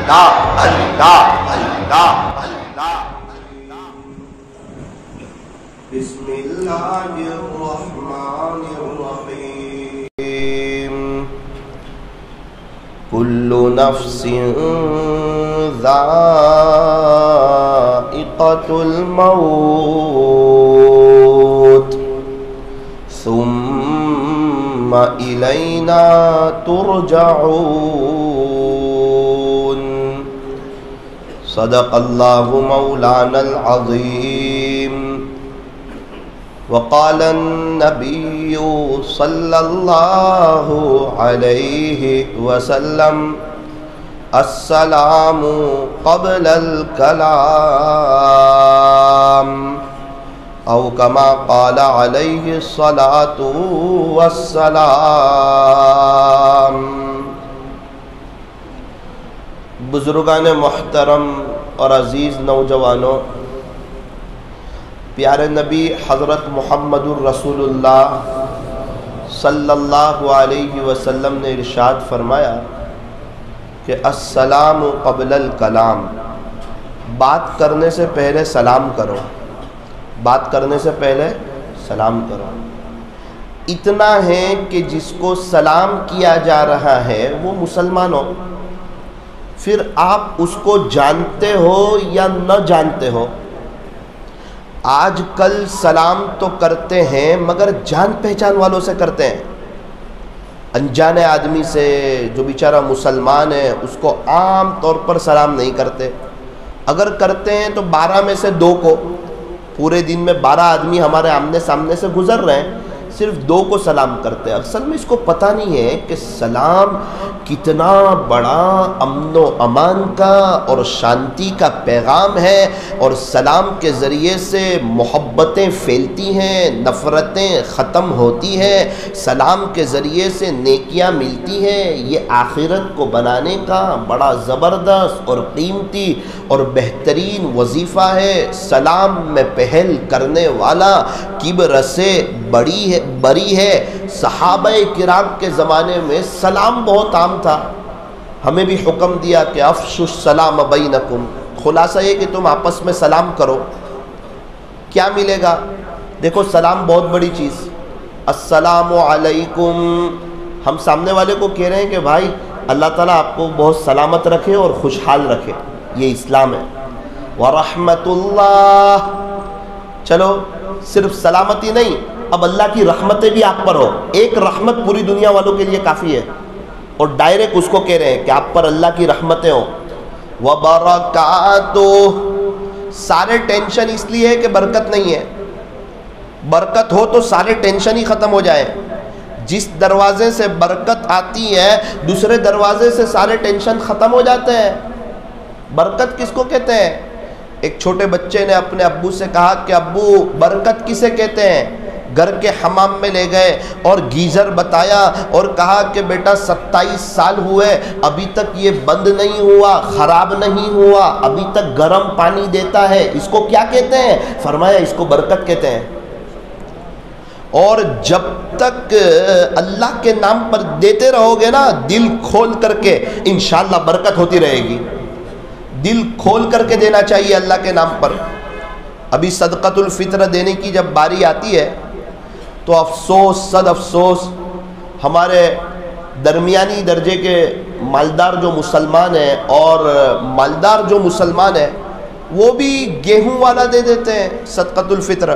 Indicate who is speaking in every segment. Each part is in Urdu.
Speaker 1: اللہ اللہ اللہ اللہ۔ بسم اللہ الرحمن الرحیم۔ کل نفس ذائقۃ الموت ثم الینا ترجعون۔ صدق اللہ مولانا العظیم۔ وقال النبي صلى الله عليه وسلم السلام قبل الكلام أو كما قال عليه الصلاة والسلام۔ بزرگان محترم اور عزیز نوجوانوں، پیارے نبی حضرت محمد الرسول اللہ صلی اللہ علیہ وسلم نے ارشاد فرمایا کہ السلام قبل الکلام، بات کرنے سے پہلے سلام کرو، بات کرنے سے پہلے سلام کرو۔ اتنا ہے کہ جس کو سلام کیا جا رہا ہے وہ مسلمان ہو، پھر آپ اس کو جانتے ہو یا نہ جانتے ہو۔ آج کل سلام تو کرتے ہیں مگر جان پہچان والوں سے کرتے ہیں، انجان آدمی سے جو بیچارہ مسلمان ہے اس کو عام طور پر سلام نہیں کرتے، اگر کرتے ہیں تو 12 میں سے 2 کو، پورے دن میں 12 آدمی ہمارے آمنے سامنے سے گزر رہے ہیں، صرف 2 کو سلام کرتے ہیں۔ اصل میں اس کو پتہ نہیں ہے کہ سلام کتنا بڑا امن و امان کا اور شانتی کا پیغام ہے، اور سلام کے ذریعے سے محبتیں پھیلتی ہیں، نفرتیں ختم ہوتی ہیں، سلام کے ذریعے سے نیکیاں ملتی ہیں۔ یہ آخرت کو بنانے کا بڑا زبردست اور قیمتی اور بہترین وظیفہ ہے۔ سلام میں پہل کرنے والا کبر سے بری ہے۔ صحابہ کرام کے زمانے میں سلام بہت عام تھا، ہمیں بھی حکم دیا کہ افشوا السلام بینکم، خلاصہ یہ کہ تم آپس میں سلام کرو۔ کیا ملے گا؟ دیکھو سلام بہت بڑی چیز، السلام علیکم، ہم سامنے والے کو کہہ رہے ہیں کہ بھائی اللہ تعالیٰ آپ کو بہت سلامت رکھے اور خوشحال رکھے، یہ اسلام ہے۔ ورحمت اللہ، چلو صرف سلامتی نہیں، اب اللہ کی رحمتیں بھی آپ پر ہو، ایک رحمت پوری دنیا والوں کے لیے کافی ہے، اور ڈائریکٹ اس کو کہہ رہے ہیں کہ آپ پر اللہ کی رحمتیں ہوں۔ وبرکاتہ، سارے ٹینشن اس لیے ہے کہ برکت نہیں ہے، برکت ہو تو سارے ٹینشن ہی ختم ہو جائے۔ جس دروازے سے برکت آتی ہے دوسرے دروازے سے سارے ٹینشن ختم ہو جاتے ہیں۔ برکت کس کو کہتے ہیں؟ ایک چھوٹے بچے نے اپنے ابو سے کہا کہ ابو برکت کسے کہتے ہیں؟ گھر کے حمام میں لے گئے اور گیزر بتایا اور کہا کہ بیٹا 27 سال ہوئے ابھی تک یہ بند نہیں ہوا، خراب نہیں ہوا، ابھی تک گرم پانی دیتا ہے، اس کو کیا کہتے ہیں؟ فرمایا اس کو برکت کہتے ہیں۔ اور جب تک اللہ کے نام پر دیتے رہو گے نا دل کھول کر کے، انشاءاللہ برکت ہوتی رہے گی۔ دل کھول کر کے دینا چاہیے اللہ کے نام پر۔ ابھی صدقۃ الفطر دینے کی جب باری آتی ہے تو افسوس، صد افسوس، ہمارے درمیانی درجے کے مالدار جو مسلمان ہیں اور مالدار جو مسلمان ہیں وہ بھی گیہوں والا دے دیتے ہیں صدقۃ الفطر،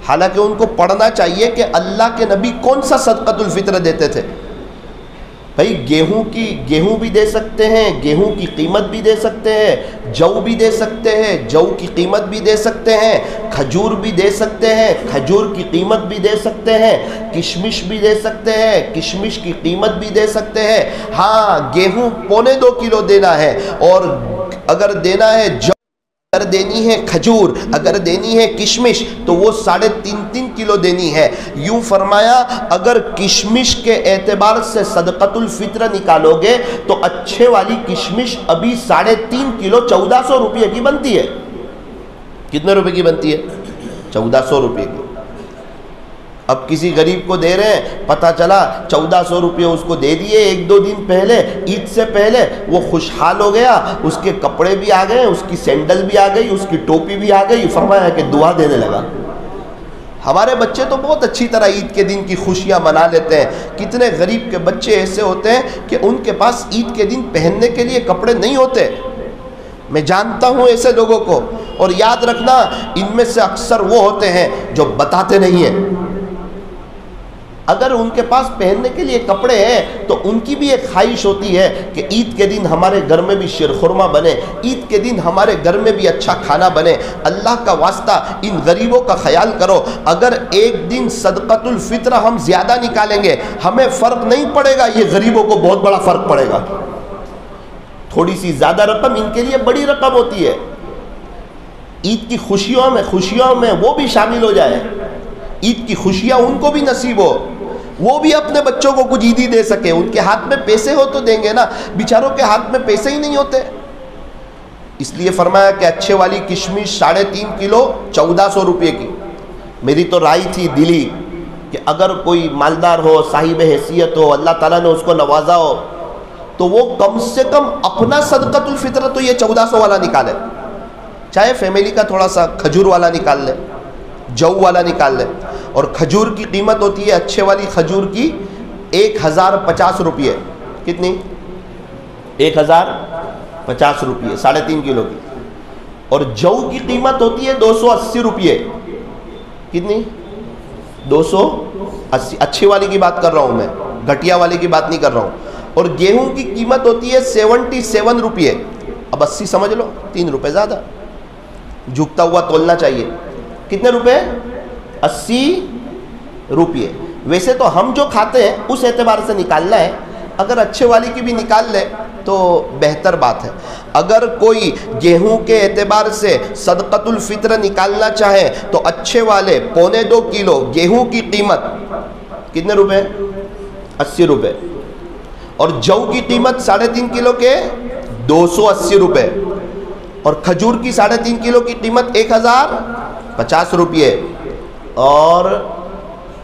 Speaker 1: حالانکہ ان کو پڑھنا چاہیے کہ اللہ کے نبی کون سا صدقۃ الفطر دیتے تھے۔ بھائی گیہوں بھی دے سکتے ہیں، گیہوں کی قیمت بھی دے سکتے ہیں، جو بھی دے سکتے ہیں، جو کی قیمت بھی دے سکتے ہیں، کھجور بھی دے سکتے ہیں، کھجور کی قیمت بھی دے سکتے ہیں، کشمش بھی دے سکتے ہیں، کشمش کی قیمت بھی دے سکتے ہیں۔ ہاں گیہوں 1.25 کلو دینا ہے، اور اگر دینا ہے جو، اگر دینی ہے کھجور، اگر دینی ہے کشمش تو وہ 3.5 کلو دینی ہے۔ یوں فرمایا اگر کشمش کے اعتبار سے صدقۃ الفطر نکالو گے تو اچھے والی کشمش ابھی 3.5 کلو 1400 روپے کی بنتی ہے۔ کتنے روپے کی بنتی ہے؟ 1400 روپے کی۔ اب کسی غریب کو دے رہے ہیں، پتہ چلا 1400 روپے اس کو دے دیے ایک دو دن پہلے، عید سے پہلے، وہ خوشحال ہو گیا، اس کے کپڑے بھی آ گئے، اس کی سینڈل بھی آ گئی، اس کی ٹوپی بھی آ گئی، فرمایا کہ دعا دینے لگا۔ ہمارے بچے تو بہت اچھی طرح عید کے دن کی خوشیاں منا لیتے ہیں، کتنے غریب کے بچے ایسے ہوتے ہیں کہ ان کے پاس عید کے دن پہننے کے لیے کپڑے نہیں ہوتے۔ میں جانتا ہوں ایسے لوگوں کو، اور یاد رکھنا ان میں سے اکثر وہ ہوتے ہیں جو بتاتے نہیں ہیں۔ اگر ان کے پاس پہننے کے لیے کپڑے ہیں تو ان کی بھی ایک خواہش ہوتی ہے کہ عید کے دن ہمارے گھر میں بھی شیرخرما بنے، عید کے دن ہمارے گھر میں بھی اچھا کھانا بنے۔ اللہ کا واسطہ ان غریبوں کا خیال کرو، اگر ایک دن صدقۃ الفطر ہم زیادہ نکالیں گے ہمیں فرق نہیں پڑے گا، یہ غریبوں کو بہت بڑا فرق پڑے گا۔ تھوڑی سی زیادہ رقم ان کے لیے بڑی رقم ہوتی ہے۔ عید کی خوشیوں میں وہ بھی شامل ہو جائے، عید کی خوشیاں ان کو بھی نصیب ہو، وہ بھی اپنے بچوں کو کچھ عیدی دے سکے۔ ان کے ہاتھ میں پیسے ہو تو دیں گے نا، بیچاروں کے ہاتھ میں پیسے ہی نہیں ہوتے۔ اس لیے فرمایا کہ اچھے والی کشمش 3.5 کلو 1400 روپے کی۔ میری تو رائے تھی دلی کہ اگر کوئی مالدار ہو، صاحب حیثیت ہو، اللہ تعالیٰ نے اس کو نوازا ہو، تو وہ کم سے کم اپنا صدقۃ الفطر تو یہ 1400 والا نکالے، چاہے فیملی کا تھوڑا سا کھجور والا نکال لے، جو والا نکال لے۔ اور کھجور کی قیمت ہوتی ہے اچھے والی کھجور کی 1050 روپے۔ کتنی؟ 1050 روپے، 3.5 کلو کی۔ اور جو کی قیمت ہوتی ہے 280 روپے۔ کتنی؟ 280۔ اچھی والی کی بات کر رہا ہوں میں، گھٹیا والی کی بات نہیں کر رہا ہوں۔ اور گیہوں کی قیمت ہوتی ہے 77 روپے۔ اب 80 سمجھ لو، 3 روپے زیادہ، جھکتا ہوا تولنا چاہیے۔ کتنے روپے؟ 80 روپے۔ ویسے تو ہم جو کھاتے ہیں اس اعتبار سے نکالنا ہے، اگر اچھے والی کی بھی نکال لے تو بہتر بات ہے۔ اگر کوئی گیہوں کے اعتبار سے صدقۃ الفطر نکالنا چاہے تو اچھے والے 2.25 کلو گیہوں کی قیمت کتنے روپے؟ 80 روپے۔ اور جو کی قیمت 3.5 کلو کے 280 روپے۔ اور کھجور کی 3.5 کلو کی قیمت 1050 روپے۔ اور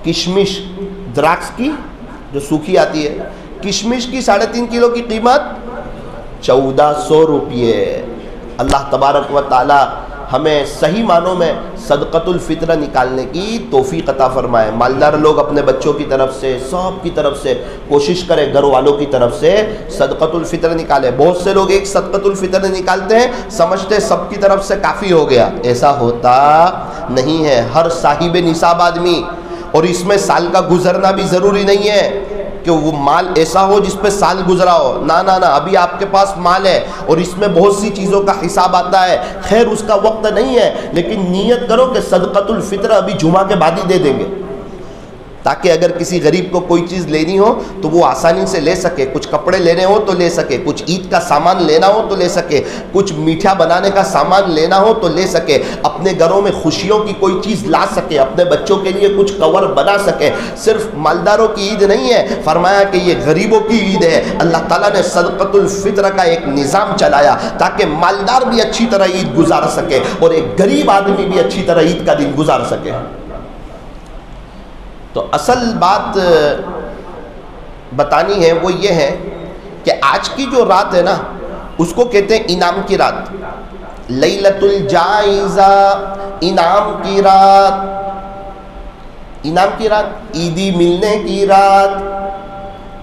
Speaker 1: کشمش دراکس کی جو سوکھی آتی ہے، کشمش کی 3.5 کلو کی قیمت 1400 روپے۔ اللہ تبارک و تعالی ہمیں صحیح معنوں میں صدقۃ الفطر نکالنے کی توفیق عطا فرمائے۔ مالدار لوگ اپنے بچوں کی طرف سے، سب کی طرف سے کوشش کریں، گھر والوں کی طرف سے صدقۃ الفطر نکالے۔ بہت سے لوگ ایک صدقۃ الفطر نکالتے ہیں، سمجھتے سب کی طرف سے کافی ہو گیا، ایسا ہوتا نہیں ہے۔ ہر صاحب نصاب آدمی، اور اس میں سال کا گزرنا بھی ضروری نہیں ہے کہ وہ مال ایسا ہو جس پہ سال گزرا ہو، نہ ابھی آپ کے پاس مال ہے اور اس میں بہت سی چیزوں کا حساب آتا ہے، خیر اس کا وقت نہیں ہے، لیکن نیت کرو کہ صدقۃ الفطر ابھی جمعہ کے بعد ہی دے دیں گے، تاکہ اگر کسی غریب کو کوئی چیز لینی ہو تو وہ آسانی سے لے سکے، کچھ کپڑے لینے ہو تو لے سکے، کچھ عید کا سامان لینا ہو تو لے سکے، کچھ میٹھا بنانے کا سامان لینا ہو تو لے سکے، اپنے گھروں میں خوشیوں کی کوئی چیز لا سکے، اپنے بچوں کے لیے کچھ کور بنا سکے۔ صرف مالداروں کی عید نہیں ہے، فرمایا کہ یہ غریبوں کی عید ہے۔ اللہ تعالیٰ نے صدقۃ الفطر کا ایک نظام چلایا تاکہ مالدار بھی اچھی طرح عید گزار سکے اور ایک غریب آدمی بھی اچھی طرح عید کا دن گزار سکے۔ تو اصل بات بتانی ہے وہ یہ ہے کہ آج کی جو رات ہے نا اس کو کہتے ہیں انعام کی رات، لیلۃ الجائزہ، انعام کی رات، انعام کی رات، عیدی ملنے کی رات،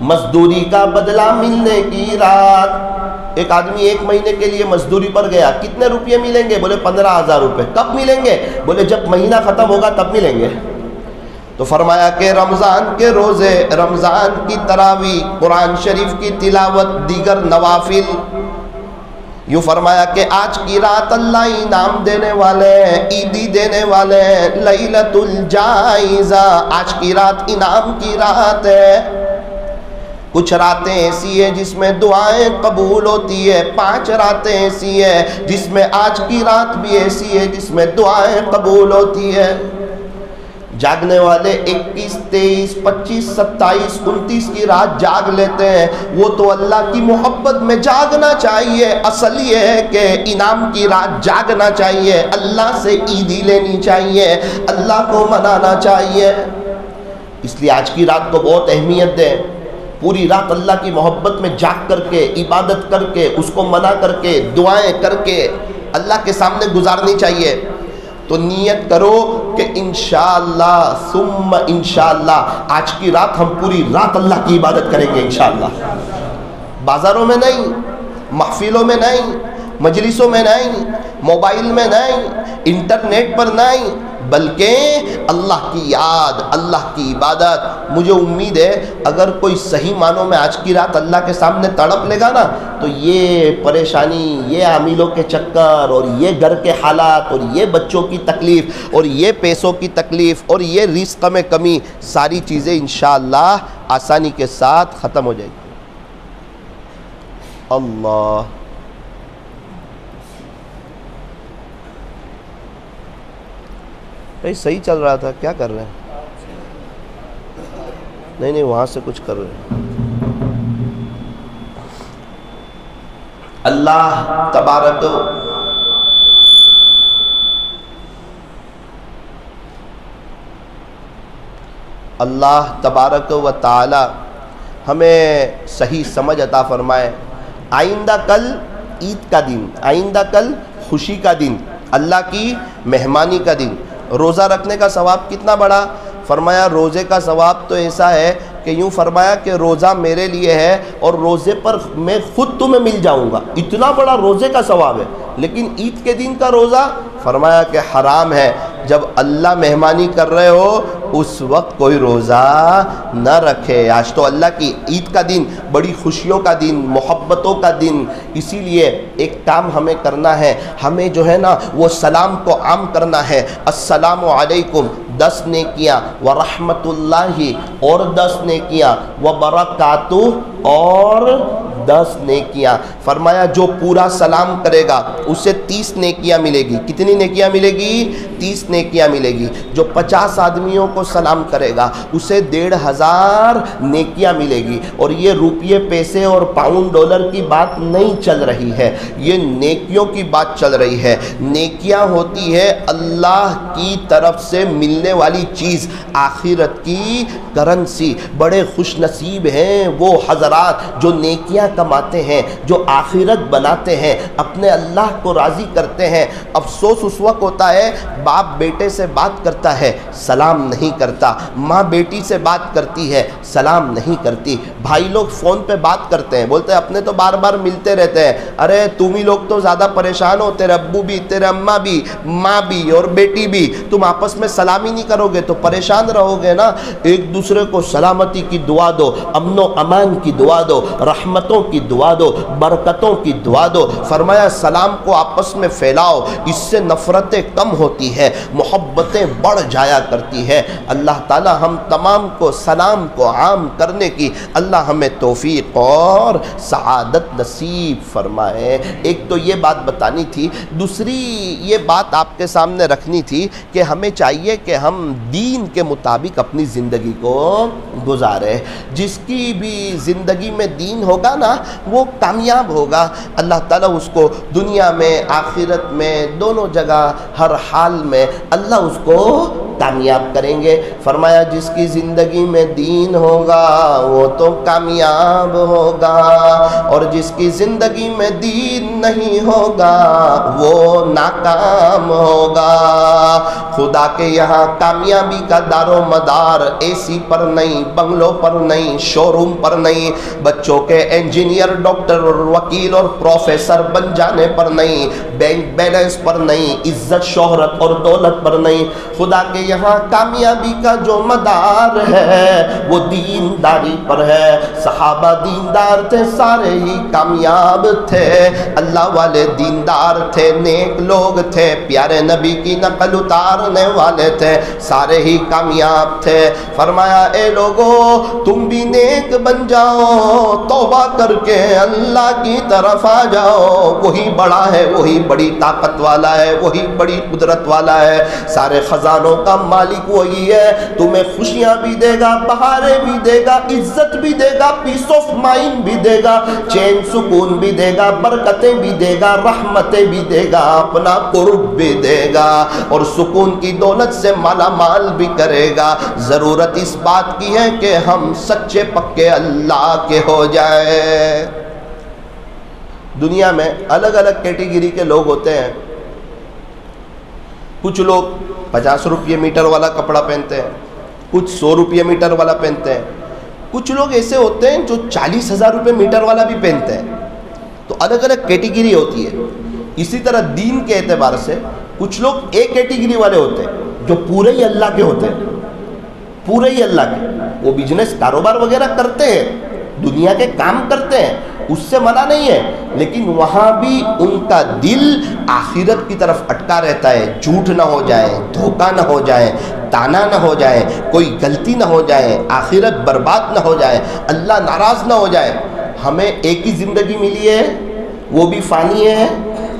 Speaker 1: مزدوری کا بدلہ ملنے کی رات۔ ایک آدمی 1 مہینے کے لیے مزدوری پر گیا، کتنے روپے ملیں گے؟ بولے 15,000 روپے۔ کب ملیں گے؟ بولے جب مہینہ ختم ہوگا تب ملیں گے۔ تو فرمایا کہ رمضان کے روزے، رمضان کی تراویح، قرآن شریف کی تلاوت، دیگر نوافل، یوں فرمایا کہ آج کی رات اللہ انعام دینے والے ہیں، عیدی دینے والے ہیں، لیلۃ الجائزہ، آج کی رات انعام کی رات ہے۔ کچھ راتیں ایسی ہیں جس میں دعائیں قبول ہوتی ہے، 5 راتیں ایسی ہیں جس میں آج کی رات بھی ایسی ہے جس میں دعائیں قبول ہوتی ہے۔ جاگنے والے 21، 23، 25، 27، 29 کی رات جاگ لیتے ہیں، وہ تو اللہ کی محبت میں جاگنا چاہیے۔ اصل یہ ہے کہ انعام کی رات جاگنا چاہیے، اللہ سے عیدی لینی چاہیے، اللہ کو منانا چاہیے۔ اس لیے آج کی رات کو بہت اہمیت دیں. پوری رات اللہ کی محبت میں جاگ کر کے، عبادت کر کے، اس کو منا کر کے، دعائیں کر کے اللہ کے سامنے گزارنی چاہیے. تو نیت کرو کہ انشاءاللہ ثم انشاءاللہ آج کی رات ہم پوری رات اللہ کی عبادت کریں گے انشاءاللہ. بازاروں میں نہیں، محفلوں میں نہیں، مجلسوں میں نہیں، موبائل میں نہیں، انٹرنیٹ پر نہیں، بلکہ اللہ کی یاد، اللہ کی عبادت. مجھے امید ہے اگر کوئی صحیح معنوں میں آج کی رات اللہ کے سامنے تڑپ لے گا نا، تو یہ پریشانی، یہ عاملوں کے چکر، اور یہ گھر کے حالات، اور یہ بچوں کی تکلیف، اور یہ پیسوں کی تکلیف، اور یہ رزق میں کمی، ساری چیزیں انشاءاللہ آسانی کے ساتھ ختم ہو جائے گی. اللہ بھائی صحیح چل رہا تھا، کیا کر رہے ہیں؟ نہیں وہاں سے کچھ کر رہے ہیں. اللہ تبارک و تعالی ہمیں صحیح سمجھ عطا فرمائے. آئندہ کل عید کا دن، آئندہ کل خوشی کا دن، اللہ کی مہمانی کا دن. روزہ رکھنے کا ثواب کتنا بڑا؟ فرمایا روزے کا ثواب تو ایسا ہے کہ یوں فرمایا کہ روزہ میرے لیے ہے اور روزے پر میں خود تمہیں مل جاؤں گا. اتنا بڑا روزے کا ثواب ہے. لیکن عید کے دن کا روزہ فرمایا کہ حرام ہے. جب اللہ مہمانی کر رہے ہو اس وقت کوئی روزہ نہ رکھے. آج تو اللہ کی عید کا دن، بڑی خوشیوں کا دن، محبتوں کا دن. اسی لیے ایک کام ہمیں کرنا ہے، ہمیں جو ہے نا وہ سلام کو عام کرنا ہے. السلام علیکم 10 نیکیاں، ورحمت اللہ اور 10 نیکیاں، وبرکاتہ اور 10 نیکیاں. فرمایا جو پورا سلام کرے گا اسے 30 نیکیاں ملے گی. کتنی نیکیاں ملے گی؟ 30 نیکیاں ملے گی. جو 50 آدمیوں کو سلام کرے گا اسے 1500 نیکیاں ملے گی. اور یہ روپیے پیسے اور پاؤنڈ ڈالر کی بات نہیں چل رہی ہے، یہ نیکیوں کی بات چل رہی ہے. نیکیاں ہوتی ہے اللہ کی طرف سے ملنے والی چیز، آخرت کی کرنسی. بڑے خوش نصیب ہیں وہ حضرات جو نیکیاں کماتے ہیں، جو آخرت بناتے ہیں، اپنے اللہ کو راضی کرتے ہیں. افسوس اس وقت ہوتا ہے باپ بیٹے سے بات کرتا ہے سلام نہیں کرتا، ماں بیٹی سے بات کرتی ہے سلام نہیں کرتی، بھائی لوگ فون پہ بات کرتے ہیں، بولتے ہیں اپنے تو بار بار ملتے رہتے ہیں. ارے تم ہی لوگ تو زیادہ پریشان ہو، تیرے ابو بھی، تیرے اماں بھی، ماں بھی اور بیٹی بھی. تم آپس میں سلام ہی نہیں کرو گے تو پریشان رہو گے نا. ایک دوسرے کو سلامتی کی دعا دو، امن و امان کی دعا دو، رحمتوں کی دعا دو، برکتوں کی دعا دو. فرمایا سلام کو آپس میں پھیلاؤ، اس سے نفرتیں کم ہوتی ہے، محبتیں بڑھ جایا کرتی ہے. اللہ تعالی ہم تمام کو سلام کو عام کرنے کی اللہ ہمیں توفیق اور سعادت نصیب فرمائے. ایک تو یہ بات بتانی تھی. دوسری یہ بات آپ کے سامنے رکھنی تھی کہ ہمیں چاہیے کہ ہم دین کے مطابق اپنی زندگی کو گزارے. جس کی بھی زندگی میں دین ہوگا نا وہ کامیاب ہوگا. اللہ تعالیٰ اس کو دنیا میں، آخرت میں، دونوں جگہ، ہر حال میں اللہ اس کو کامیاب کریں گے. فرمایا جس کی زندگی میں دین ہوگا وہ تو کامیاب ہوگا، اور جس کی زندگی میں دین نہیں ہوگا وہ ناکام ہوگا. خدا کے یہاں کامیابی کا دار و مدار اے سی پر نہیں، بنگلوں پر نہیں، شو روم پر نہیں، بچوں کے انجینئر، ڈاکٹر اور وکیل اور پروفیسر بن جانے پر نہیں، بینک بیلنس پر نہیں، عزت شہرت اور دولت پر نہیں. خدا کے یہاں کامیابی کا جو مدار ہے وہ دینداری پر ہے. صحابہ دیندار تھے، سارے ہی کامیاب تھے. اللہ والے دیندار تھے، نیک لوگ تھے، پیارے نبی کی نقل اتارنے والے تھے، سارے ہی کامیاب تھے. فرمایا اے لوگو تم بھی نیک بن جاؤ، توبہ کر کے اللہ کی طرف آ جاؤ. وہی بڑا ہے، وہی بڑی طاقت والا ہے، وہی بڑی قدرت والا ہے. سارے خزانوں کا مالک وہی ہے. تمہیں خوشیاں بھی دے گا، بہاریں بھی دے گا، عزت بھی دے گا، پیس آف مائنڈ بھی دے گا، چین سکون بھی دے گا، برکتیں بھی دے گا، رحمتیں بھی دے گا، اپنا قرب بھی دے گا. اور سکون کی دولت سے مالا مال بھی کرے گا، ضرورت اس بات کی ہے کہ ہم سچے پکے اللہ کے ہو جائیں۔ دنیا میں الگ الگ کیٹیگری کے لوگ ہوتے ہیں۔ کچھ لوگ 50 روپے میٹر والا کپڑا پہنتے ہیں، کچھ 100 روپے میٹر والا پہنتے ہیں، کچھ لوگ ایسے ہوتے ہیں جو 40,000 روپے میٹر والا بھی پہنتے ہیں۔ تو الگ الگ کیٹیگری ہوتی ہے۔ اسی طرح دین کے اعتبار سے کچھ لوگ ایک کیٹیگری والے ہوتے ہیں جو پورے ہی اللہ کے ہوتے ہیں، پورے ہی اللہ کے، وہ بزنس کاروبار وغیرہ کرتے ہیں، دنیا کے کام کرتے ہیں، اس سے منع نہیں ہے، لیکن وہاں بھی ان کا دل آخرت کی طرف اٹکا رہتا ہے، جھوٹ نہ ہو جائے، دھوکہ نہ ہو جائے، تانا نہ ہو جائے، کوئی غلطی نہ ہو جائے، آخرت برباد نہ ہو جائے، اللہ ناراض نہ ہو جائے۔ ہمیں ایک ہی زندگی ملی ہے، وہ بھی فانی ہے۔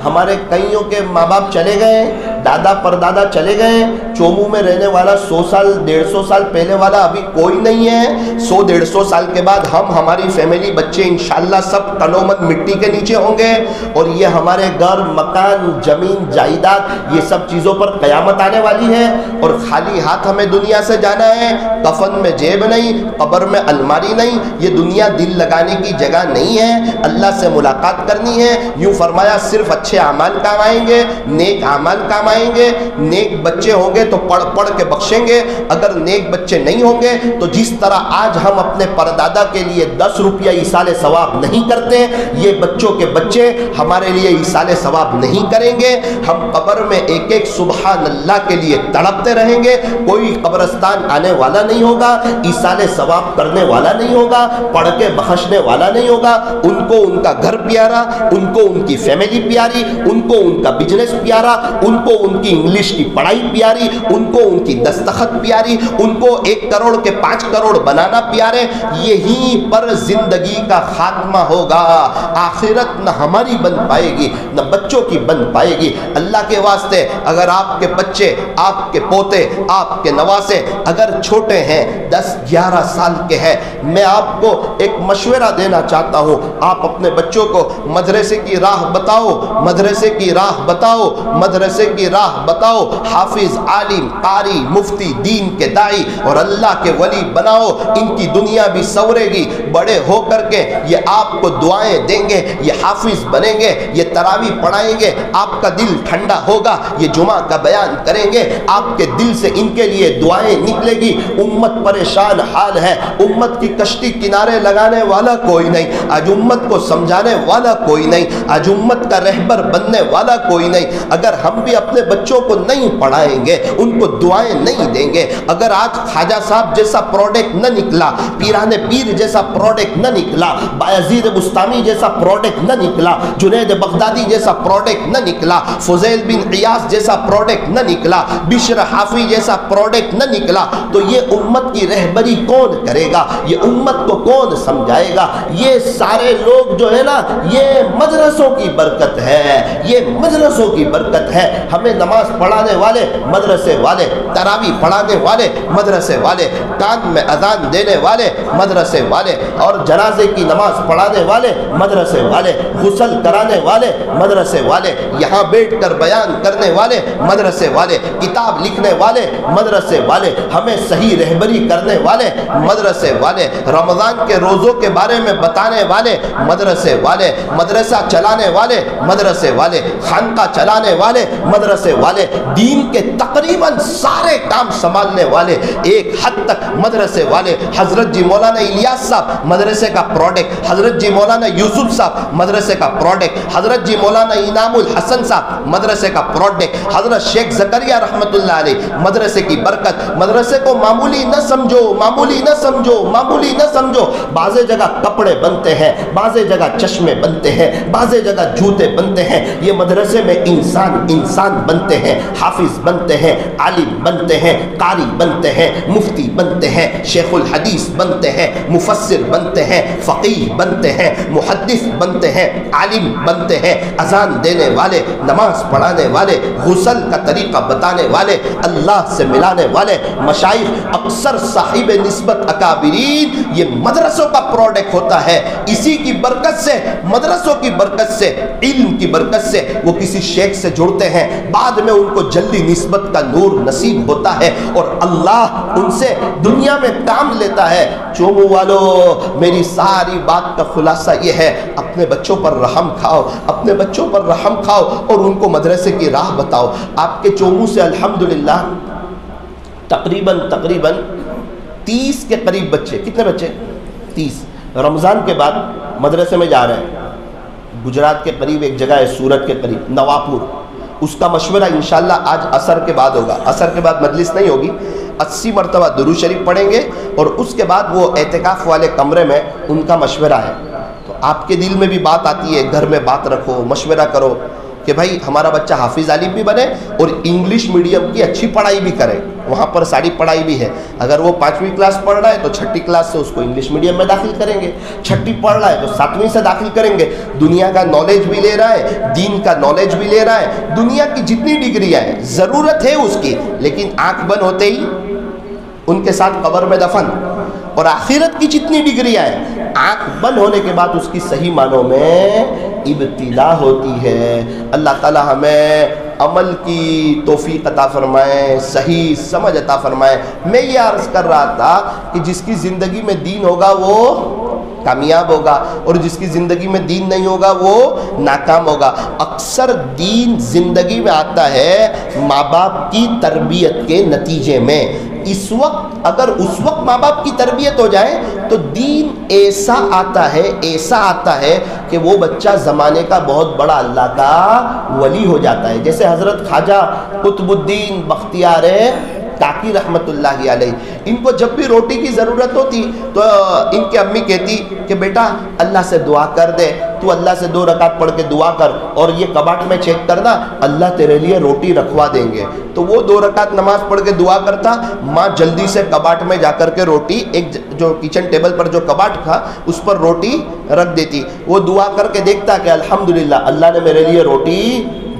Speaker 1: ہمارے کئیوں کے ماں باپ چلے گئے، دادا پردادا چلے گئے، چومو میں رہنے والا 100 سال 150 سال پہلے والا ابھی کوئی نہیں ہے۔ 100-150 سال کے بعد ہماری فیملی بچے انشاءاللہ سب تنومت مٹی کے نیچے ہوں گے، اور یہ ہمارے گھر مکان زمین جائیداد یہ سب چیزوں پر قیامت آنے والی ہے، اور خالی ہاتھ ہمیں دنیا سے جانا ہے۔ کفن میں جیب نہیں، قبر میں الماری نہیں، یہ دنیا دل لگانے کی جگہ نہیں ہے، اللہ سے ملاقات کرنی ہے۔ یوں فرمایا صرف اچھے اعمال کام آئیں گے، نیک اعمال کام آئیں گے، نیک بچے ہوں گے تو پڑھ پڑھ کے بخشیں گے، اگر نیک بچے نہیں ہوں گے تو جس طرح آج ہم اپنے پردادا کے لیے 10 روپیہ ایصال ثواب نہیں کرتے، یہ بچوں کے بچے ہمارے لیے ایصال ثواب نہیں کریں گے۔ ہم قبر میں ایک ایک سبحان اللہ کے لیے تڑپتے رہیں گے، کوئی قبرستان آنے والا نہیں ہوگا، ایصال ثواب کرنے والا نہیں ہوگا، پڑھ کے بخشنے والا نہیں ہوگا۔ ان کو ان کا گھر پیارا، ان کو ان کی فیملی پیاری، ان کو ان کا بزنس پیارا، ان کو ان کی انگلش کی پڑھائی پیاری، ان کو ان کی دستخط پیاری، ان کو 1 کروڑ کے 5 کروڑ بنانا پیارے۔ یہیں پر زندگی کا خاتمہ ہوگا، آخرت نہ ہماری بن پائے گی نہ بچوں کی بن پائے گی۔ اللہ کے واسطے اگر آپ کے بچے، آپ کے پوتے، آپ کے نواسے اگر چھوٹے ہیں، 10-11 سال کے ہیں، میں آپ کو ایک مشورہ دینا چاہتا ہوں، آپ اپنے بچوں کو مدرسے کی راہ بتاؤ، مدرسے کی راہ بتاؤ، مدرسے کی راہ بتاؤ، حافظ، عالم، قاری، مفتی، دین کے داعی اور اللہ کے ولی بناؤ، ان کی دنیا بھی سورے گی۔ بڑے ہو کر کے یہ آپ کو دعائیں دیں گے، یہ حافظ بنیں گے، یہ تراویح پڑھائیں گے، آپ کا دل ٹھنڈا ہوگا، یہ جمعہ کا بیان کریں گے، آپ کے دل سے ان کے لیے دعائیں نکلے گی۔ امت پریشان حال ہے، امت کی کشتی کنارے لگانے والا کوئی نہیں، آج امت کو سمجھانے والا کوئی نہیں، آج امت کا رہبر بننے والا کوئی نہیں۔ اگر ہم بھی اپنے بچوں کو نہیں پڑھائیں گے، ان کو دعائیں نہیں دیں گے، اگر آج خواجہ صاحب جیسا پروڈکٹ نہ نکلا، پیران پیر جیسا پروڈکٹ نہ نکلا، بایزید بستامی جیسا پروڈکٹ نہ نکلا، جنید بغدادی جیسا پروڈکٹ نہ نکلا، فضیل بن عیاض جیسا پروڈکٹ نہ نکلا، بشر حافی جیسا پروڈکٹ نہ نکلا، تو یہ امت کی رہبری کون کرے گا؟ یہ امت کو کون سمجھائے گا؟ یہ سارے لوگ جو ہے نا، یہ مدرسوں کی برکت ہے، یہ مدرسوں کی برکت ہے۔ ہمیں نماز پڑھانے والے مدرسے والے، تراویح پڑھانے والے مدرسے والے، کان میں اذان دینے والے مدرسے والے، اور جنازے کی نماز پڑھانے والے مدرسے والے، غسل کرانے والے مدرسے والے، یہاں بیٹھ کر بیان کرنے والے مدرسے والے، کتاب لکھنے والے مدرسے والے، ہمیں صحیح رہبری کرنے والے مدرسے والے، رمضان کے روزوں کے بارے میں بتانے والے مدرسے والے، مدرسہ چلانے والے مدرسے والے، خانقاہ چلانے والے مدرسے والے، دین کے تقریباً سارے کام سنبھالنے والے، ایک حد تک مدرسے والے۔ حضرت جی مولانا الیاس صاحب مدرسے کا پروڈکٹ، حضرت جی مولانا یوسف صاحب مدرسے کا پروڈکٹ، حضرت جی مولانا انعام الحسن صاحب مدرسے کا پروڈکٹ، حضرت شیخ زکریا رحمت اللہ علیہ مدرسے کی برکت۔ مدرسے کو معمولی نہ سمجھو، معمولی نہ سمجھو، معمولی نہ سمجھو۔ بعض جگہ کپڑے بنتے ہیں، بعض جگہ چشمے بنتے ہیں، بعض جگہ جوتے بنتے ہیں، یہ مدرسے میں انسان بنتے ہیں، حافظ بنتے ہیں، عالم بنتے ہیں، قاری بنتے ہیں، مفتی بنتے ہیں، شیخ الحدیث بنتے ہیں، مفسر بنتے ہیں، فقیہ بنتے ہیں، محدث بنتے ہیں، عالم بنتے ہیں، اذان دینے والے، نماز پڑھانے والے، غسل کا طریقہ بتانے والے، اللہ سے ملانے والے مشائخ، اکثر صاحب نسبت اکابرین یہ مدرسوں کا پروڈکٹ ہوتا ہے. اسی کی برکت سے, مدرسوں کی برکت سے, علم کی برکت سے وہ کسی شیخ سے جڑتے ہیں, بعد میں ان کو جلدی نسبت کا نور نصیب ہوتا ہے اور اللہ ان سے دنیا میں کام لیتا ہے. چومو والو, میری ساری بات کا خلاصہ یہ ہے, اپنے بچوں پر رحم کھاؤ, اپنے بچوں پر رحم کھاؤ اور ان کو مدرسے کی راہ بتاؤ. آپ کے چومو سے الحمدللہ تقریباً 30 کے قریب بچے, کتنے بچے؟ 30 رمضان کے بعد مدرسے میں جا رہے ہیں. گجرات کے قریب ایک جگہ ہے, سورت کے قریب نواپور, اس کا مشورہ انشاءاللہ آج عصر کے بعد ہوگا. عصر کے بعد مجلس نہیں ہوگی, 80 مرتبہ درود شریف پڑھیں گے اور اس کے بعد وہ اعتکاف والے کمرے میں ان کا مشورہ ہے. تو آپ کے دل میں بھی بات آتی ہے, گھر میں بات رکھو, مشورہ کرو کہ بھائی ہمارا بچہ حافظ عالم بھی بنے اور انگلش میڈیم کی اچھی پڑھائی بھی کرے. وہاں پر ساری پڑھائی بھی ہے. اگر وہ 5ویں کلاس پڑھ رہا ہے تو 6ٹھی کلاس سے اس کو انگلش میڈیم میں داخل کریں گے, 6ٹھی پڑھ رہا ہے تو 7ویں سے داخل کریں گے. دنیا کا نالج بھی لے رہا ہے, دین کا نالج بھی لے رہا ہے. دنیا کی جتنی ڈگریاں ہیں ضرورت ہے اس کی, لیکن آنکھ بند ہوتے ہی ان کے ساتھ قبر میں دفن. اور آخرت کی جتنی ڈگریاں ہیں آنکھ بند ہونے کے بعد اس کی صحیح معنوں میں ابتدا ہوتی ہے. اللہ تعالی ہمیں عمل کی توفیق عطا فرمائے, صحیح سمجھ عطا فرمائے. میں یہ عرض کر رہا تھا کہ جس کی زندگی میں دین ہوگا وہ کامیاب ہوگا اور جس کی زندگی میں دین نہیں ہوگا وہ ناکام ہوگا. اکثر دین زندگی میں آتا ہے ماں باپ کی تربیت کے نتیجے میں. اس وقت اگر اس وقت ماں باپ کی تربیت ہو جائے تو دین ایسا آتا ہے کہ وہ بچہ زمانے کا بہت بڑا اللہ کا ولی ہو جاتا ہے. جیسے حضرت خواجہ قطب الدین بختیار کاکی رحمت اللہ علیہ, ان کو جب بھی روٹی کی ضرورت ہوتی تو ان کے امی کہتی کہ بیٹا اللہ سے دعا کر دے, تو اللہ سے 2 رکعت پڑھ کے دعا کر اور یہ کباٹ میں چیک کرنا, اللہ تیرے لیے روٹی رکھوا دیں گے. تو وہ 2 رکعت نماز پڑھ کے دعا کرتا, ماں جلدی سے کباٹ میں جا کر کے روٹی, ایک جو کچن ٹیبل پر جو کباٹ تھا اس پر روٹی رکھ دیتی. وہ دعا کر کے دیکھتا کہ الحمدللہ اللہ نے میرے لیے روٹی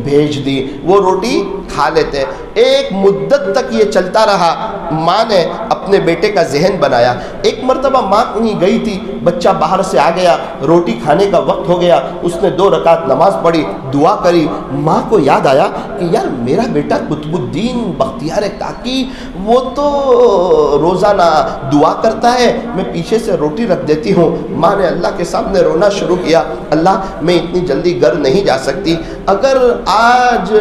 Speaker 1: بھیج دی. وہ روٹی کھا لیتے. ایک مدت تک یہ چلتا رہا. ماں نے اپنے بیٹے کا ذہن بنایا. ایک مرتبہ ماں کہیں گئی تھی, بچہ باہر سے آ گیا, روٹی کھانے کا وقت ہو گیا, اس نے 2 رکعت نماز پڑھی, دعا کری. ماں کو یاد آیا کہ یار میرا بیٹا قطب الدین بختیار کاکی وہ تو روزانہ دعا کرتا ہے, میں پیچھے سے روٹی رکھ دیتی ہوں. ماں نے اللہ کے سامنے رونا شروع کیا, اللہ میں اتنی جلدی گھر نہیں جا سکتی. اگر آج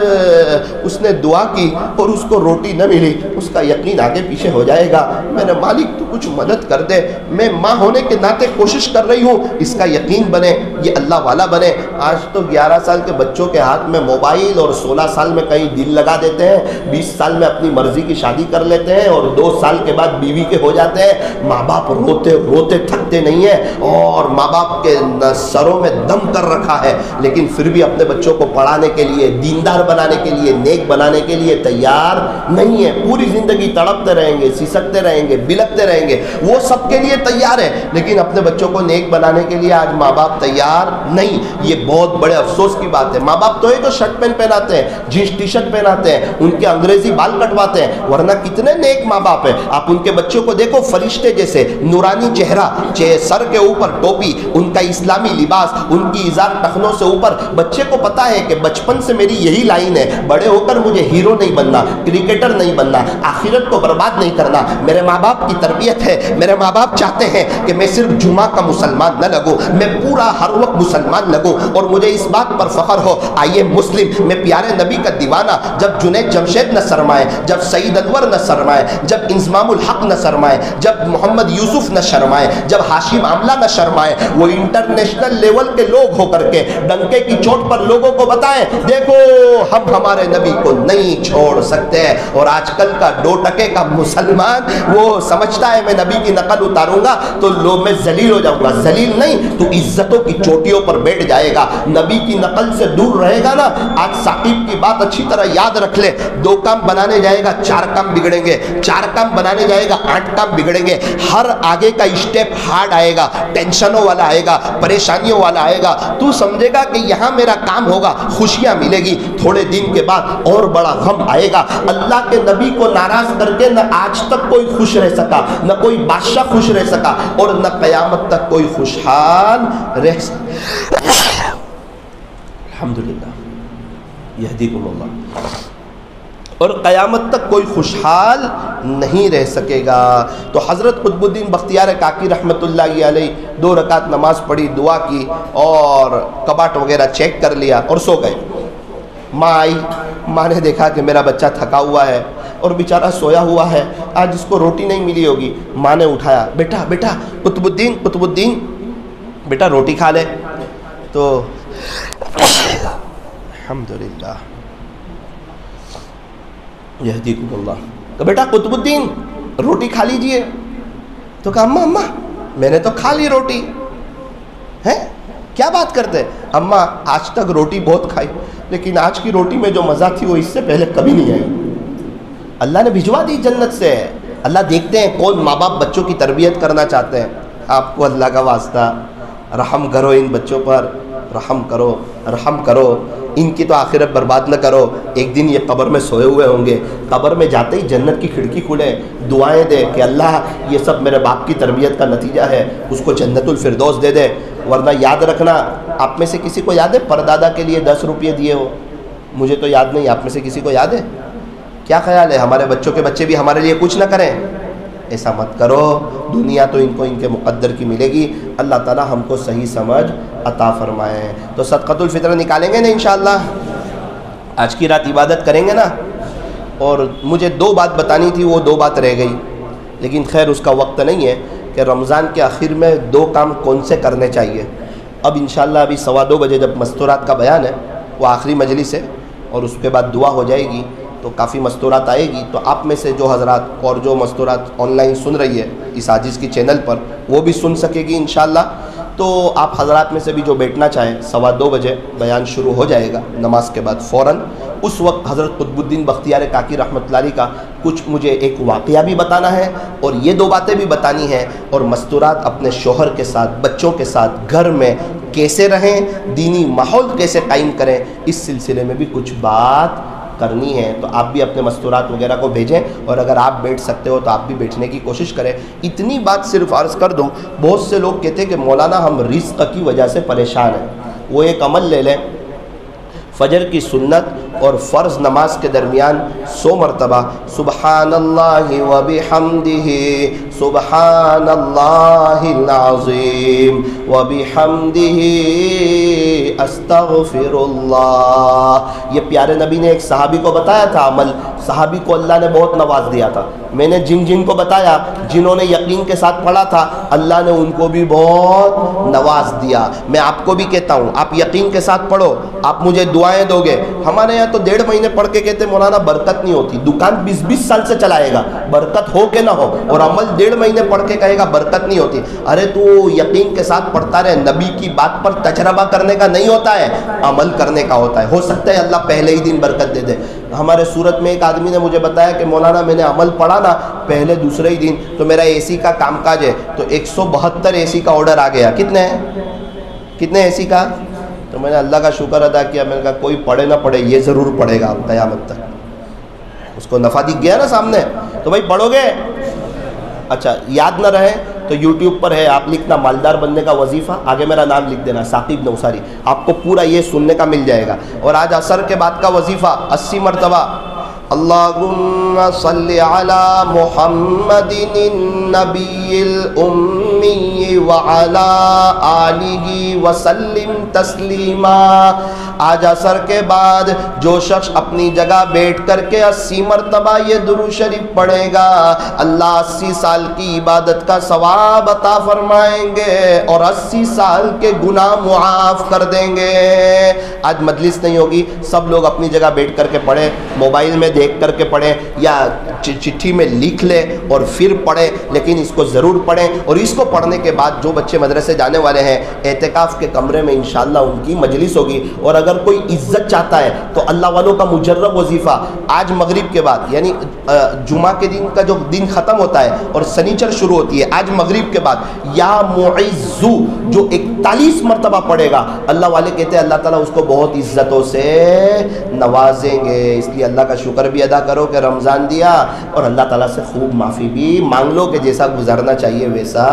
Speaker 1: اس نے دعا کی اور اس کو روٹی نہ ملی, اس کا یقین آگے پیچھے ہو جائے گا. میرے مالک تو کچھ مدد کر دے, میں ماں ہونے کے ناطے کوشش کر رہی ہوں اس کا یقین بنے, یہ اللہ والا بنے. آج تو 11 سال کے بچوں کے ہاتھ میں موبائل اور 16 سال میں کہیں دل لگا دیتے ہیں, 20 سال میں اپنی مرضی کی شادی کر لیتے ہیں اور 2 سال کے بعد بیوی کے ہو جاتے ہیں. ماں باپ روتے روتے تھکتے نہیں ہیں اور ماں باپ کے سروں میں دم کر رکھا ہے, لیکن پھر بھی اپنے بچوں کو پڑھانے کے لیے, دیندار بنانے کے لیے, نیک بنانے کے لیے تیار نہیں ہے. پوری زندگی تڑپتے رہیں گے, سسکتے رہیں گے, بلکتے رہیں گے. وہ سب کے لیے تیار ہے لیکن اپنے بچوں کو نیک بنانے کے لیے آج ماں باپ تیار نہیں. یہ بہت بڑے افسوس کی بات ہے. ماں باپ تو ہے جو شرٹ پینٹ پہناتے ہیں, جینس ٹی شرٹ پہناتے ہیں, ان کے انگریزی بال کٹواتے ہیں, ورنہ کتنے نیک ماں باپ ہیں. آپ ان کے بچوں کو دیکھو, فرشتے جیسے نورانی چہرہ, سر کے اوپر ٹوپی, ان کا اسلامی لباس, ان کی ازار ٹخنوں سے اوپر. بچے کو پتا ہے کہ بچپن سے میری یہی لائن ہے, بڑے ہو کر مجھے ہیرو نہیں بننا, کرکٹر نہیں بننا, آخرت کو برباد نہیں کرنا. میرے ماں باپ کی تربیت ہے, میرے ماں باپ چاہتے ہیں کہ میں صرف جمعہ کا مسلمان نہ لگوں, میں پورا ہر وقت مسلمان لگوں اور مجھے اس بات پر فخر ہو آئیے مسلم, میں پیارے نبی کا دیوانہ. جب جنید جمشید نہ شرمائے, جب سعید انور نہ شرمائے, جب انضمام الحق نہ شرمائے, جب محمد یوسف نہ شرمائے, جب ہاشم عاملہ نہ شرمائے, وہ انٹرنیشنل لیول کے لوگ ہو کر کے ڈنکے کی چوٹ پر لوگوں کو بتائیں دیکھو ہم ہمارے نبی کو نہیں چھوڑ سکتے. اور آج کل کا 2% کا مسلمان وہ سمجھتا ہے میں نبی کی نقل اتاروں گا تو لوگ میں ذلیل ہو جاؤں گا. ذلیل نہیں, تو عزتوں کی چوٹیوں پر بیٹھ جائے گا. نبی کی نقل سے دور رہے گا نا. آج ثاقب کی بات اچھی طرح یاد رکھ لے, 2 کام بنانے جائے گا 4 کام بگڑیں گے, 4 کام بنانے جائے گا 8 کام بگڑیں گے. ہر آگے کا اسٹیپ ہارڈ آئے گا, ٹینشنوں والا آئے گا, پریشانیوں والا آئے گا. تو سمجھے گا کہ یہاں میرا کام ہوگا, خوشیاں ملے گی, تھوڑے دن کے بعد اور اور بڑا غم آئے گا۔ اللہ کے نبی کو ناراض کر کے نہ آج تک کوئی خوش رہ سکا، نہ کوئی بادشاہ خوش رہ سکا، اور نہ قیامت تک کوئی خوشحال رہ سکا۔ الحمدللہ یہدیکم اللہ۔ اور قیامت تک کوئی خوشحال نہیں رہ سکے گا۔ تو حضرت قطب الدین بختیار کاکی رحمۃ اللہ علیہ 2 رکعت نماز پڑھی، دعا کی اور کباٹ وغیرہ چیک کر لیا اور سو گئے۔ ماں آئی، ماں نے دیکھا کہ میرا بچہ تھکا ہوا ہے اور بیچارہ سویا ہوا ہے، آج اس کو روٹی نہیں ملی ہوگی۔ ماں نے اٹھایا، بیٹا بیٹا قطب الدین بیٹا روٹی کھا لے۔ تو الحمدللہ یہدیکم اللہ، تو بیٹا قطب الدین روٹی کھا لیجئے۔ تو کہا اماں میں نے تو کھا لی روٹی ہے، کیا بات کرتے؟ اماں آج تک روٹی بہت کھائی، لیکن آج کی روٹی میں جو مزہ تھی وہ اس سے پہلے کبھی نہیں آئی۔ اللہ نے بھجوا دی جنت سے۔ اللہ دیکھتے ہیں کون ماں باپ بچوں کی تربیت کرنا چاہتے ہیں۔ آپ کو اللہ کا واسطہ رحم کرو، ان بچوں پر رحم کرو، ان کی تو آخرت برباد نہ کرو۔ ایک دن یہ قبر میں سوئے ہوئے ہوں گے، قبر میں جاتے ہی جنت کی کھڑکی کھلے، دعائیں دے کہ اللہ یہ سب میرے باپ کی تربیت کا نتیجہ ہے، اس کو جنت الفردوس دے دے۔ ورنہ یاد رکھنا، آپ میں سے کسی کو یاد ہے پردادا کے لیے 10 روپے دیے ہو؟ مجھے تو یاد نہیں، آپ میں سے کسی کو یاد ہے؟ کیا خیال ہے ہمارے بچوں کے بچے بھی ہمارے لیے کچھ نہ کریں؟ ایسا مت کرو، دنیا تو ان کو ان کے مقدر کی ملے گی۔ اللہ تعالی ہم کو صحیح سمجھ عطا فرمائے۔ تو صدقۃ الفطر نکالیں گے نا انشاءاللہ؟ آج کی رات عبادت کریں گے نا؟ اور مجھے 2 بات بتانی تھی، وہ 2 بات رہ گئی، لیکن خیر اس کا وقت نہیں ہے کہ رمضان کے آخر میں 2 کام کون سے کرنے چاہیے۔ اب انشاءاللہ ابھی 2:15 بجے جب مستورات کا بیان ہے، وہ آخری مجلس ہے، اور اس کے بعد دعا ہو جائے گی تو کافی مستورات آئے گی۔ تو آپ میں سے جو حضرات اور جو مستورات آن لائن سن رہی ہے اس عاجز کی چینل پر، وہ بھی سن سکے گی انشاءاللہ۔ تو آپ حضرات میں سے بھی جو بیٹھنا چاہیں، 2:15 بجے بیان شروع ہو جائے گا نماز کے بعد فوراً۔ اس وقت حضرت قطب الدین بختیار کاکی رحمۃ اللہ علیہ کا کچھ مجھے ایک واقعہ بھی بتانا ہے، اور یہ 2 باتیں بھی بتانی ہیں، اور مستورات اپنے شوہر کے ساتھ، بچوں کے ساتھ گھر میں کیسے رہیں، دینی ماحول کیسے قائم کریں، اس سلسلے میں بھی کچھ بات کرنی ہے۔ تو آپ بھی اپنے مستورات وغیرہ کو بھیجیں، اور اگر آپ بیٹھ سکتے ہو تو آپ بھی بیٹھنے کی کوشش کریں۔ اتنی بات صرف عرض کر دوں، بہت سے لوگ کہتے ہیں کہ مولانا ہم رزق کی وجہ سے پریشان ہیں۔ وہ ایک عمل لے لیں، فجر کی سنت اور فرض نماز کے درمیان 100 مرتبہ سبحان اللہ و بحمدہ سبحان اللہ العظیم و بحمدہ استغفر اللہ۔ یہ پیارے نبی نے ایک صحابی کو بتایا تھا عمل، صحابی کو اللہ نے بہت نواز دیا تھا۔ میں نے جن کو بتایا، جنہوں نے یقین کے ساتھ پڑھا تھا، اللہ نے ان کو بھی بہت نواز دیا۔ میں آپ کو بھی کہتا ہوں، آپ یقین کے ساتھ پڑھو، آپ مجھے دعائیں دو گے۔ ہمارے یہاں تو 1.5 مہینے پڑھ کے کہتے مولانا برکت نہیں ہوتی۔ دکان 20 سال سے چلائے گا، برکت ہو کہ نہ ہو، اور عمل 1.5 مہینے پڑھ کے کہے گا برکت نہیں ہوتی۔ ارے تو یقین کے ساتھ پڑھتا رہے، نبی کی بات پر تجربہ کرنے کا نہیں ہوتا ہے، عمل کرنے کا ہوتا ہے۔ ہو سکتا ہے اللہ پہلے ہی دن برکت دے دے۔ ہمارے صورت میں ایک آدمی نے مجھے بتایا کہ مولانا میں نے عمل پڑھا نا پہلے دوسرے ہی دن، تو میرا اے سی کا کام کاج ہے، تو 172 اے سی کا آرڈر آ گیا۔ کتنے اے سی کا؟ تو میں نے اللہ کا شکر ادا کیا۔ میں نے کہا کوئی پڑھے نہ پڑھے، یہ ضرور پڑھے گا اب قیامت تک۔ اس کو نفع دکھ گیا نا سامنے، تو بھائی پڑھو گے؟ اچھا یاد نہ رہے تو یوٹیوب پر ہے، آپ لکھنا مالدار بننے کا وظیفہ، آگے میرا نام لکھ دینا ثاقب نوساری، آپ کو پورا یہ سننے کا مل جائے گا۔ اور آج عصر کے بعد کا وظیفہ 80 مرتبہ اللہم صلی علی محمد النبی الامی وعلی آلہ وسلم تسلیما۔ آج عصر کے بعد جو شخص اپنی جگہ بیٹھ کر کے 80 مرتبہ یہ درود شریف پڑھے گا، اللہ 80 سال کی عبادت کا ثواب عطا فرمائیں گے اور 80 سال کے گناہ معاف کر دیں گے۔ آج مجلس نہیں ہوگی، سب لوگ اپنی جگہ بیٹھ کر کے پڑھیں، موبائل میں دیکھ کر کے پڑھیں یا چٹھی میں لکھ لیں اور پھر پڑھیں، لیکن اس کو ضرور پڑھیں، اور اس کو پڑھنے کے بعد جو بچے مدرسے جانے والے ہیں اعتکاف کے کمرے میں انشاءاللہ ان کی مجلس ہوگی. اور اگر کوئی عزت چاہتا ہے تو اللہ والوں کا مجرب وظیفہ آج مغرب کے بعد، یعنی جمعہ کے دن کا جو دن ختم ہوتا ہے اور سنیچر شروع ہوتی ہے، آج مغرب کے بعد یا معزو جو 41 مرتبہ پڑھے گا، اللہ والے کہتے ہیں اللہ تعالیٰ اس کو بہت عزتوں سے نوازیں گے. اس لیے اللہ کا شکر بھی ادا کرو کہ رمضان دیا، اور اللہ تعالیٰ سے خوب معافی بھی مانگ لو کہ جیسا گزارنا چاہیے ویسا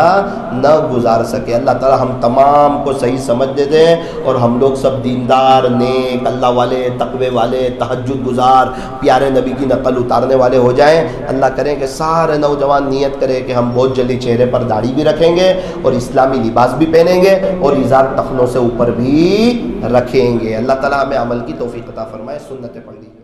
Speaker 1: نہ گزار سکے. اللہ تعالیٰ ہم تمام کو صحیح سمجھ دے دیں اور ہم لوگ سب دیندار، نیک، اللہ والے، تقوی والے، تہجد گزار، پیارے نبی کی نقل اتارنے والے ہو جائیں. اللہ کریں کہ سارے نوجوان نیت کرے کہ ہم بہت جلدی چہرے پر داڑھی بھی رکھیں گے اور اسلامی لباس بھی پہنیں گے اور ازار ٹخنوں سے اوپر بھی رکھیں گے. اللہ تعالیٰ ہمیں عمل کی توفیق عطا فرمائے. سنتیں پڑھ لیجیے.